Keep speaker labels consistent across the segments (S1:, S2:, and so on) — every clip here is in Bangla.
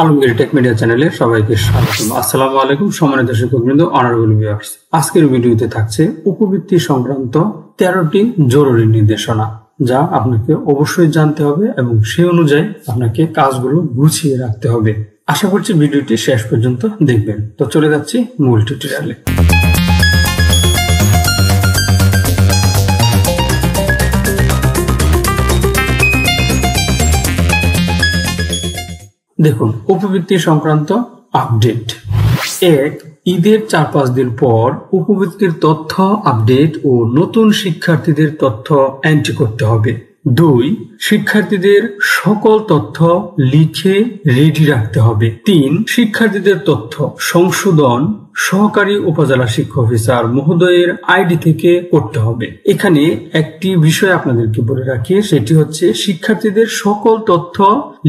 S1: আলমগীর টেক মিডিয়া চ্যানেলে সবাইকে স্বাগতম। আসসালামু আলাইকুম সম্মানিত শিক্ষকবৃন্দ, অনারেবল ভিউয়ার্স। আজকের ভিডিওতে থাকছে উপবৃত্তি সংক্রান্ত 13টি জরুরি নির্দেশনা, যা আপনাকে অবশ্যই জানতে হবে এবং সেই অনুযায়ী আপনাকে কাজগুলো গুছিয়ে রাখতে হবে। আশা করছি ভিডিওটি শেষ পর্যন্ত দেখবেন। তো চলে যাচ্ছি মূল টিউটোরিয়ালে। দেখুন, উপবৃত্তি সংক্রান্ত আপডেট। 1. ঈদের 4-5 দিন পর উপবৃত্তির তথ্য আপডেট ও নতুন শিক্ষার্থীদের তথ্য এন্ট্রি করতে হবে। 2. শিক্ষার্থীদের সকল তথ্য লিখে রেডি রাখতে হবে। 3. শিক্ষার্থীদের তথ্য সংশোধন সহকারী উপজেলা শিক্ষা অফিসার মহোদয়ের আইডি থেকে করতে হবে। এখানে একটি বিষয় আপনাদেরকে বলে রাখি, সেটি হচ্ছে শিক্ষার্থীদের সকল তথ্য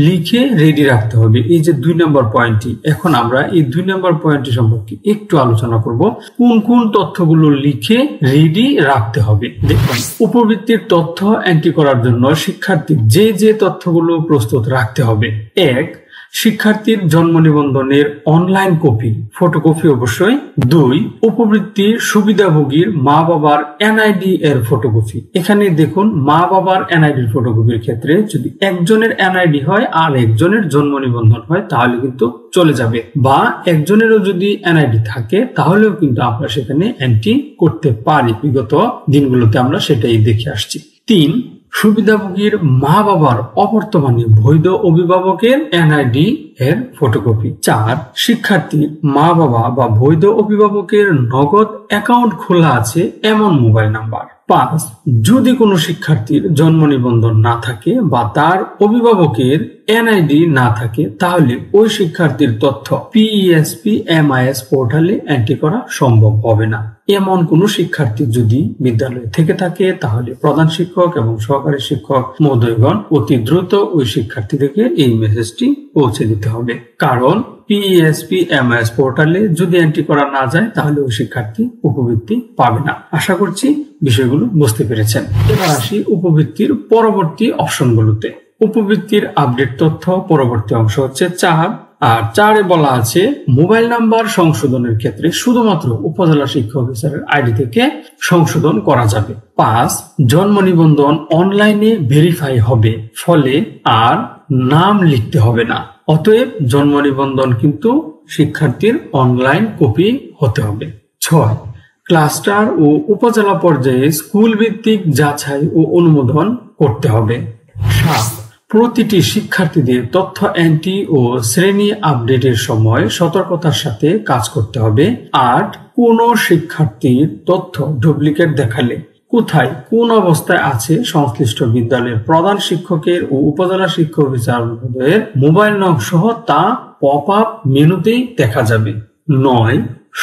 S1: লিখে রেডি রাখতে হবে। এই যে 2 নম্বর পয়েন্টটি, এখন আমরা এই 2 নম্বর পয়েন্টটি সম্পর্কে একটু আলোচনা করব। কোন কোন তথ্যগুলো লিখে রেডি রাখতে হবে। দেখুন, উপবৃত্তির তথ্য এন্ট্রি করার জন্য শিক্ষার্থী যে তথ্যগুলো প্রস্তুত রাখতে হবে। 1. শিক্ষার্থীর জন্ম নিবন্ধনের অনলাইন কপি, ফটোকপি অবশ্যই। 2. উপবৃত্তির সুবিধাভোগীর মা বাবার এনআইডি এর ফটোকপি। এখানে দেখুন, মা বাবার এনআইডির ফটোকপির ক্ষেত্রে যদি একজনের এনআইডি হয় আর একজনের জন্ম নিবন্ধন হয় তাহলে কিন্তু চলে যাবে, বা একজনেরও যদি এনআইডি থাকে তাহলেও কিন্তু আমরা সেখানে এন্ট্রি করতে পারি। বিগত দিনগুলোতে আমরা সেটাই দেখে আসছি। 3. সুবিধাভোগীর মা বাবার অবর্তমানে বৈধ অভিভাবকের এনআইডি এর ফটোকপি। 4. শিক্ষার্থীর মা বাবা বা বৈধ অভিভাবকের নগদ অ্যাকাউন্ট খোলা আছে এমন মোবাইল নাম্বার। 5. যদি কোনো শিক্ষার্থীর জন্ম নিবন্ধন না থাকে বা তার অভিভাবকের এনআইডি না থাকে তাহলে ওই শিক্ষার্থীর তথ্য পিইএসপি এমআইএস পোর্টালে এন্ট্রি করা সম্ভব হবে না। এমন কোন শিক্ষার্থী যদি বিদ্যালয়ে থেকে থাকে তাহলে প্রধান শিক্ষক এবং সহকারী শিক্ষক মহোদয়গণ অতি দ্রুত ওই শিক্ষার্থীদেরকে এই মেসেজটি পৌঁছে দিতে হবে, কারণ পিইএসপি এমআইএস পোর্টালে যদি এন্ট্রি করা না যায় তাহলে ওই শিক্ষার্থী উপবৃত্তি পাবে না। আশা করছি বিষয়গুলো বুঝতে পেরেছেন। এবার আসি উপবৃত্তির পরবর্তী অপশনগুলোতে। উপবৃত্তির আপডেট তথ্য পরবর্তী অংশ হচ্ছে 4। আর 4-এ বলা আছে মোবাইল নাম্বার সংশোধনের ক্ষেত্রে শুধুমাত্র উপজেলা শিক্ষা অফিসারের আইডি থেকে সংশোধন করা যাবে। 5. জন্ম নিবন্ধন অনলাইনে ভেরিফাই হবে, ফলে আর নাম লিখতে হবে না। অতএব জন্ম নিবন্ধন কিন্তু শিক্ষার্থীর অনলাইন কপি হতে হবে। 6. ক্লাস্টার ও উপজেলা পর্যায়ে স্কুল ভিত্তিক যাচাই ও অনুমোদন করতে হবে। 7. প্রতিটি শিক্ষার্থীদের তথ্য এন্ট্রি ও শ্রেণী আপডেটের সময় সতর্কতার সাথে কাজ করতে হবে। 8. কোন শিক্ষার্থীর তথ্য ডুপ্লিকেট দেখালে কোথায় কোন অবস্থায় আছে সংশ্লিষ্ট বিদ্যালয়ের প্রধান শিক্ষকের ও উপজেলা শিক্ষা অফিসার মহোদয়ের মোবাইল নং সহ তা পপ আপ মেনুতেই দেখা যাবে। 9.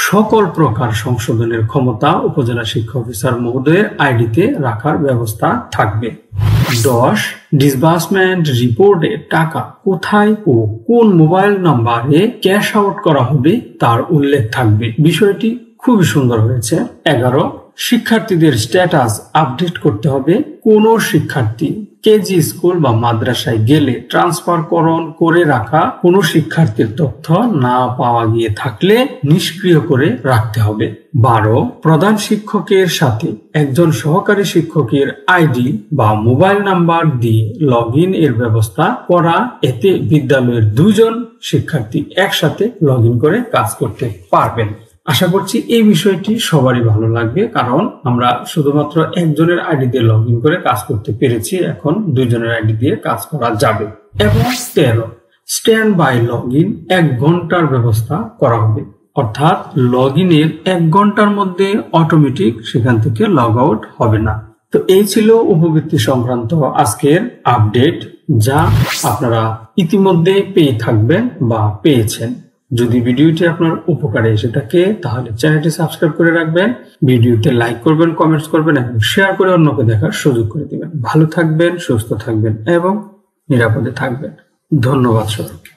S1: সকল প্রকার সংশোধনের ক্ষমতা উপজেলা শিক্ষা অফিসার মহোদয়ের আইডিতে রাখার ব্যবস্থা থাকবে। 10. ডিসবার্সমেন্ট রিপোর্টে টাকা কোথায় ও কোন মোবাইল নম্বরে ক্যাশ আউট করা হবে তার উল্লেখ থাকবে। বিষয়টি খুবই সুন্দর হয়েছে। 11. শিক্ষার্থীদের স্ট্যাটাস আপডেট করতে হবে। কোন শিক্ষার্থী কেজি স্কুল বা মাদ্রাসায় গেলে ট্রান্সফারকরণ করে রাখা কোন শিক্ষার্থীর তথ্য না পাওয়া গিয়ে থাকলে নিষ্ক্রিয় করে রাখতে হবে। 12. প্রধান শিক্ষকের সাথে একজন সহকারী শিক্ষকের আইডি বা মোবাইল নাম্বার দিয়ে লগ ইন এর ব্যবস্থা করা, এতে বিদ্যালয়ের 2 জন শিক্ষার্থী একসাথে লগ ইন করে কাজ করতে পারবেন। আশা করছি এই বিষয়টি সবারই ভালো লাগবে, কারণ আমরা শুধুমাত্র একজনের আইডি দিয়ে লগ ইন করে কাজ করতে পেরেছি, এখন 2 জনের আইডি দিয়ে কাজ করা যাবে। এবং 13. স্ট্যান্ড বাই লগ ইন 1 ঘন্টার ব্যবস্থা করা হবে, অর্থাৎ লগ ইনের 1 ঘন্টার মধ্যে অটোমেটিক সেখান থেকে লগ আউট হবে না। তো এই ছিল উপবৃত্তি সংক্রান্ত আজকের আপডেট, যা আপনারা ইতিমধ্যে পেয়ে থাকবেন বা পেয়েছেন। যদি ভিডিওটি আপনার উপকারে এসে থাকে তাহলে চ্যানেলটি সাবস্ক্রাইব করে রাখবেন, ভিডিওতে লাইক করবেন, কমেন্টস করবেন এবং শেয়ার করে অন্যকে দেখার সুযোগ করে দিবেন। ভালো থাকবেন, সুস্থ থাকবেন এবং নিরাপদে থাকবেন। ধন্যবাদ সবাইকে।